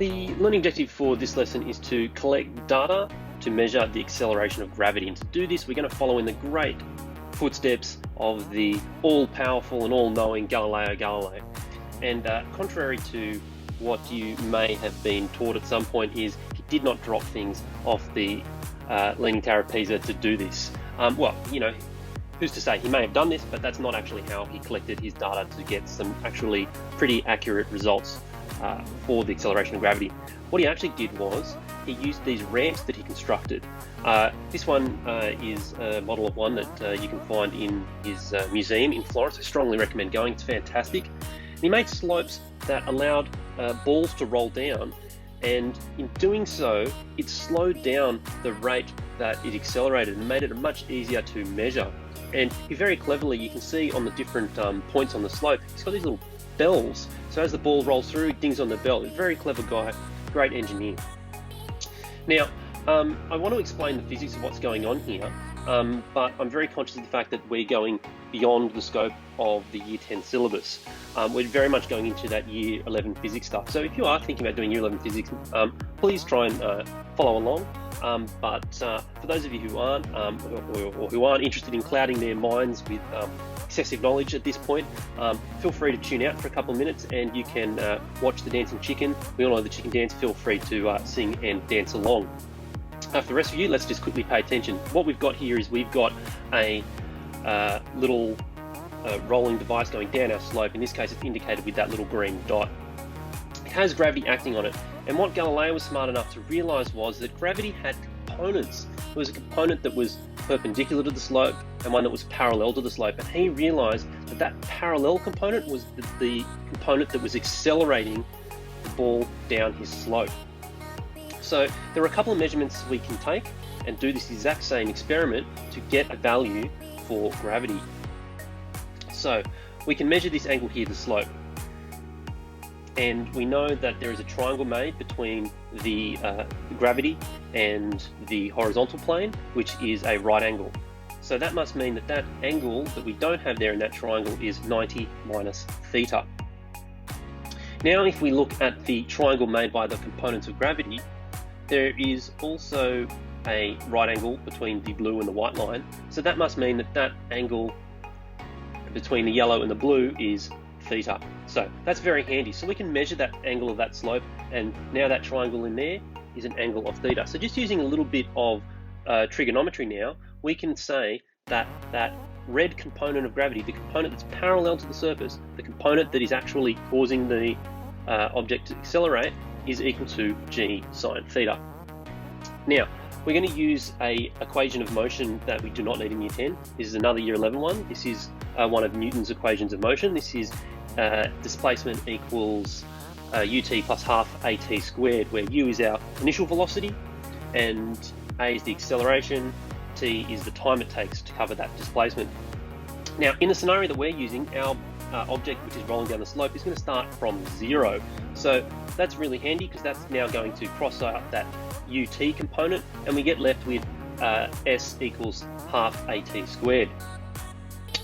The learning objective for this lesson is to collect data to measure the acceleration of gravity. And to do this, we're going to follow in the great footsteps of the all-powerful and all-knowing Galileo Galilei. And contrary to what you may have been taught at some point, is he did not drop things off the Leaning Tower of Pisa to do this. Well, you know, who's to say? He may have done this, but that's not actually how he collected his data to get some actually pretty accurate results for the acceleration of gravity. What he actually did was he used these ramps that he constructed. This one is a model of one that you can find in his museum in Florence. I strongly recommend going, it's fantastic. And he made slopes that allowed balls to roll down, and in doing so, it slowed down the rate that it accelerated and made it much easier to measure. And he very cleverly, you can see on the different points on the slope, he's got these little bells. So as the ball rolls through, it dings on the bell. He's a very clever guy, great engineer. Now, I want to explain the physics of what's going on here, but I'm very conscious of the fact that we're going beyond the scope of the Year 10 syllabus. We're very much going into that Year 11 physics stuff. So if you are thinking about doing Year 11 physics, please try and follow along. But for those of you who aren't, or who aren't interested in clouding their minds with excessive knowledge at this point, feel free to tune out for a couple of minutes and you can watch the Dancing Chicken. We all know the chicken dance. Feel free to sing and dance along. For the rest of you, let's just quickly pay attention. What we've got here is we've got a little rolling device going down our slope. In this case, it's indicated with that little green dot. It has gravity acting on it. And what Galileo was smart enough to realize was that gravity had components. There was a component that was perpendicular to the slope and one that was parallel to the slope. And he realized that that parallel component was the component that was accelerating the ball down his slope. So there are a couple of measurements we can take and do this exact same experiment to get a value for gravity. So we can measure this angle here, the slope. And we know that there is a triangle made between the gravity and the horizontal plane, which is a right angle. So that must mean that that angle that we don't have there in that triangle is 90 minus theta. Now, if we look at the triangle made by the components of gravity, there is also a right angle between the blue and the white line. So that must mean that that angle between the yellow and the blue is theta. So that's very handy. So we can measure that angle of that slope, and now that triangle in there is an angle of theta. So just using a little bit of trigonometry now, we can say that that red component of gravity, the component that's parallel to the surface, the component that is actually causing the object to accelerate, is equal to g sine theta. Now, we're going to use a equation of motion that we do not need in Year 10. This is another Year 11 one. This is one of Newton's equations of motion. This is displacement equals ut plus half at squared, where u is our initial velocity and a is the acceleration, t is the time it takes to cover that displacement. Now, in the scenario that we're using, our object, which is rolling down the slope, is going to start from 0. So that's really handy because that's now going to cross out that ut component, and we get left with s equals half at squared.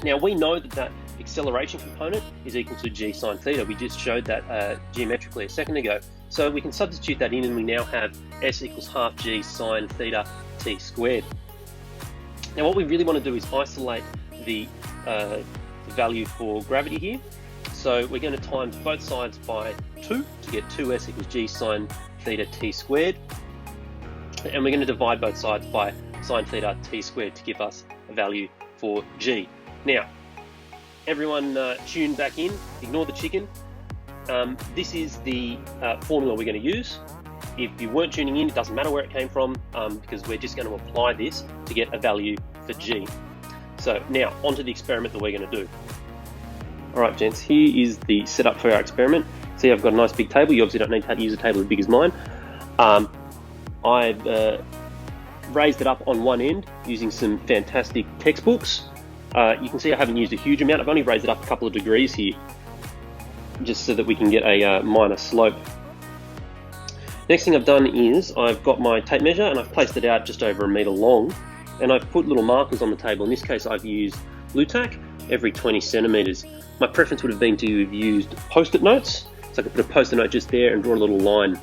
Now, we know that that acceleration component is equal to g sine theta. We just showed that geometrically a second ago. So we can substitute that in, and we now have s equals half g sine theta t squared. Now, what we really want to do is isolate the value for gravity here. So we're going to times both sides by 2 to get 2s equals g sine theta t squared. And we're going to divide both sides by sine theta t squared to give us a value for g. Now, everyone tune back in, ignore the chicken. This is the formula we're going to use. If you weren't tuning in, it doesn't matter where it came from, because we're just going to apply this to get a value for g. So now, onto the experiment that we're going to do. Alright gents, here is the setup for our experiment. See, I've got a nice big table. You obviously don't need to use a table as big as mine. I've raised it up on one end using some fantastic textbooks. You can see I haven't used a huge amount. I've only raised it up a couple of degrees here, just so that we can get a minor slope. Next thing I've done is I've got my tape measure and I've placed it out just over 1 meter long, and I've put little markers on the table. In this case, I've used Lutac every 20 centimeters. My preference would have been to have used post-it notes, so I could put a post-it note just there and draw a little line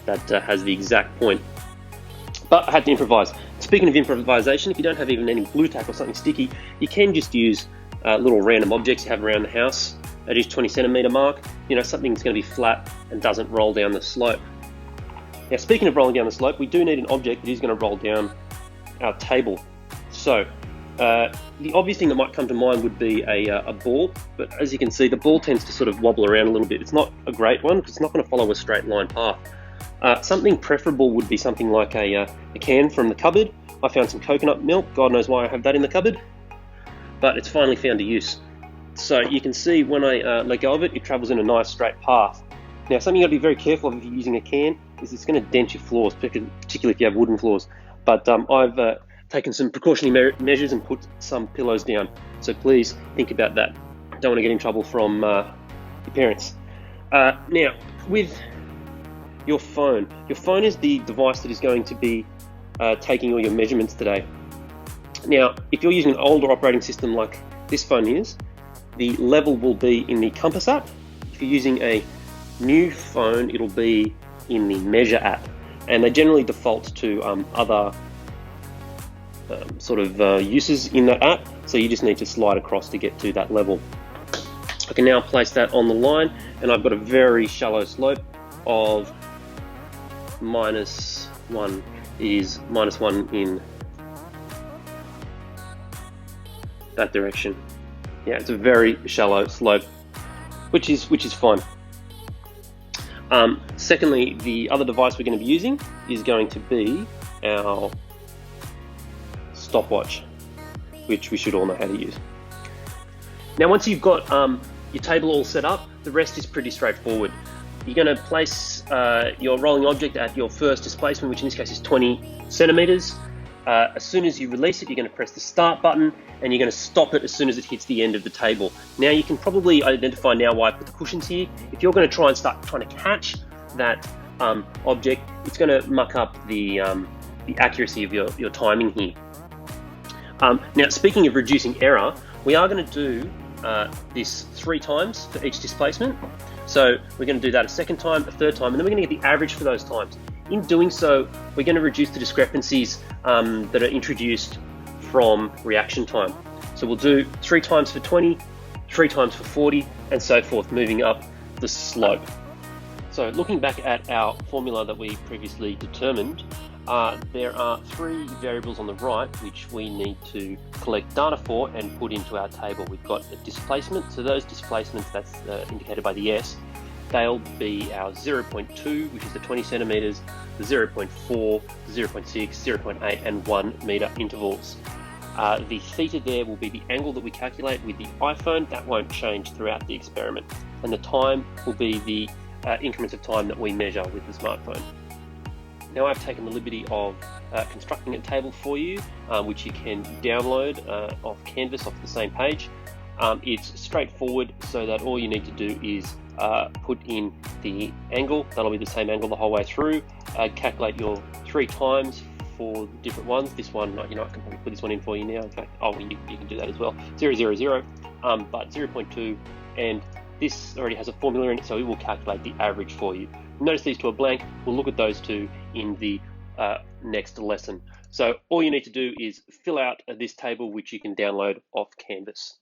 that has the exact point. But I had to improvise. Speaking of improvisation, if you don't have even any blue tack or something sticky, you can just use little random objects you have around the house at each 20 centimeter mark. You know, something that's going to be flat and doesn't roll down the slope. Now, speaking of rolling down the slope, we do need an object that is going to roll down our table. So the obvious thing that might come to mind would be a ball, but as you can see, the ball tends to sort of wobble around a little bit. It's not a great one because it's not going to follow a straight line path. Something preferable would be something like a can from the cupboard. I found some coconut milk. God knows why I have that in the cupboard, but it's finally found a use. So you can see when I let go of it, it travels in a nice straight path. Now, something you got to be very careful of if you're using a can is it's going to dent your floors, particularly if you have wooden floors. But I've taken some precautionary measures and put some pillows down. So please think about that. Don't want to get in trouble from your parents. Now, with your phone is the device that is going to be taking all your measurements today. Now, if you're using an older operating system like this phone is, the level will be in the Compass app. If you're using a new phone, it'll be in the Measure app, and they generally default to other uses in that app, so you just need to slide across to get to that level. I can now place that on the line, and I've got a very shallow slope of -1 is -1 in that direction. Yeah, it's a very shallow slope, which is fine. Secondly, the other device we're going to be using is going to be our stopwatch, which we should all know how to use. Now, once you've got your table all set up, the rest is pretty straightforward. You're going to place your rolling object at your first displacement, which in this case is 20 centimeters. As soon as you release it, you're going to press the start button, and you're going to stop it as soon as it hits the end of the table. Now, you can probably identify now why I put the cushions here. If you're going to try and start trying to catch that object, it's going to muck up the accuracy of your timing here. Now, speaking of reducing error, we are going to do this 3 times for each displacement. So we're going to do that a second time, a third time, and then we're going to get the average for those times. In doing so, we're going to reduce the discrepancies that are introduced from reaction time. So we'll do 3 times for 20, 3 times for 40, and so forth, moving up the slope. So looking back at our formula that we previously determined, there are 3 variables on the right which we need to collect data for and put into our table. We've got a displacement, so those displacements, that's indicated by the S, they'll be our 0.2, which is the 20 centimeters, the 0.4, 0.6, 0.8, and 1 meter intervals. The theta there will be the angle that we calculate with the iPhone. That won't change throughout the experiment. And the time will be the increments of time that we measure with the smartphone. Now, I've taken the liberty of constructing a table for you, which you can download off Canvas off the same page. It's straightforward, so that all you need to do is put in the angle. That'll be the same angle the whole way through. Calculate your 3 times for the different ones. This one, I can probably put this one in for you now. In fact, you can do that as well. 0, 0, 0, but 0.2, and this already has a formula in it, so it will calculate the average for you. Notice these 2 are blank. We'll look at those 2 in the next lesson. So all you need to do is fill out this table, which you can download off Canvas.